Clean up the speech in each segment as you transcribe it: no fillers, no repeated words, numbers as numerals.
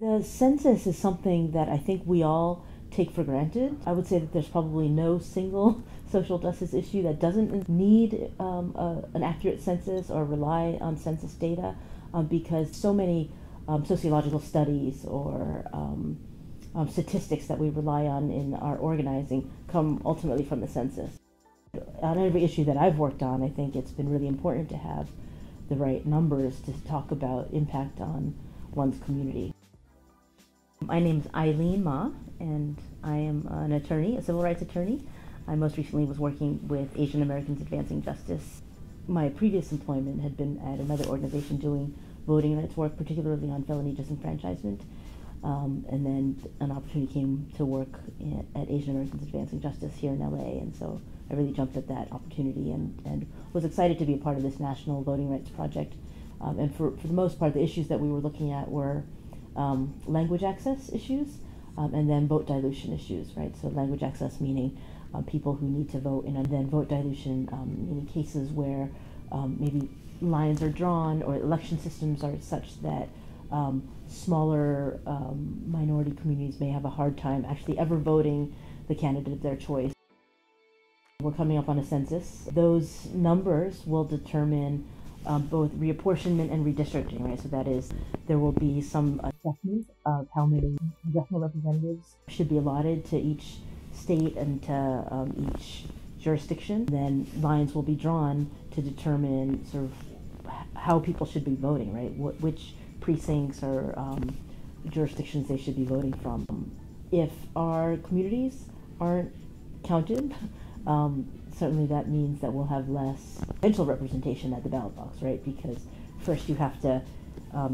The census is something that I think we all take for granted. I would say that there's probably no single social justice issue that doesn't need an accurate census or rely on census data because so many sociological studies or statistics that we rely on in our organizing come ultimately from the census. On every issue that I've worked on, I think it's been really important to have the right numbers to talk about impact on one's community. My name is Eileen Ma, and I am an attorney, a civil rights attorney. I most recently was working with Asian Americans Advancing Justice. My previous employment had been at another organization doing voting rights work, particularly on felony disenfranchisement. And then an opportunity came to work at Asian Americans Advancing Justice here in LA, and so I really jumped at that opportunity and was excited to be a part of this national voting rights project. And for the most part, the issues that we were looking at were language access issues and then vote dilution issues, right? So language access meaning people who need to vote, and then vote dilution meaning cases where maybe lines are drawn or election systems are such that smaller minority communities may have a hard time actually ever voting the candidate of their choice. We're coming up on a census. Those numbers will determine both reapportionment and redistricting, right? So that is, there will be some assessment of how many congressional representatives should be allotted to each state and to each jurisdiction. Then lines will be drawn to determine sort of how people should be voting, right? Which precincts or jurisdictions they should be voting from. If our communities aren't counted, certainly that means that we'll have less potential representation at the ballot box, right? Because first you have to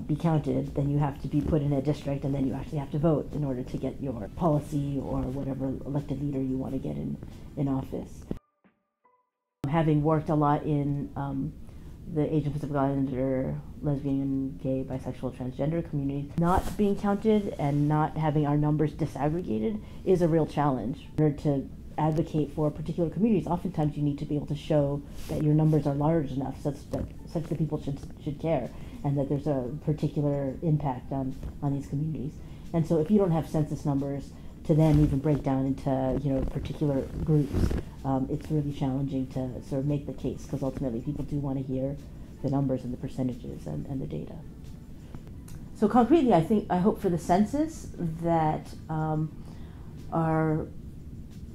be counted, then you have to be put in a district, and then you actually have to vote in order to get your policy or whatever elected leader you want to get in office. Having worked a lot in the Asian Pacific Islander, lesbian, gay, bisexual, transgender communities, not being counted and not having our numbers disaggregated is a real challenge. In order to advocate for particular communities, oftentimes you need to be able to show that your numbers are large enough such that people should care, and that there's a particular impact on these communities. And so if you don't have census numbers to then even break down into particular groups, it's really challenging to sort of make the case, because ultimately people do want to hear the numbers and the percentages and the data. So concretely, I hope for the census that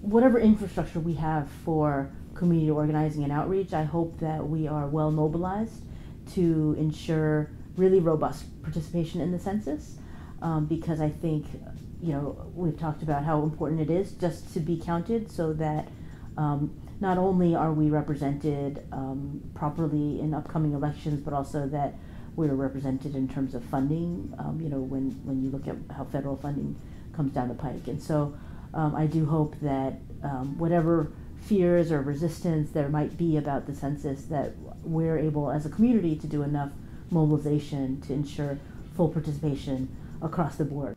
whatever infrastructure we have for community organizing and outreach, I hope that we are well mobilized to ensure really robust participation in the census, because I think we've talked about how important it is just to be counted, so that not only are we represented properly in upcoming elections, but also that we're represented in terms of funding, when you look at how federal funding comes down the pike. And so I do hope that whatever fears or resistance there might be about the census, that we're able as a community to do enough mobilization to ensure full participation across the board.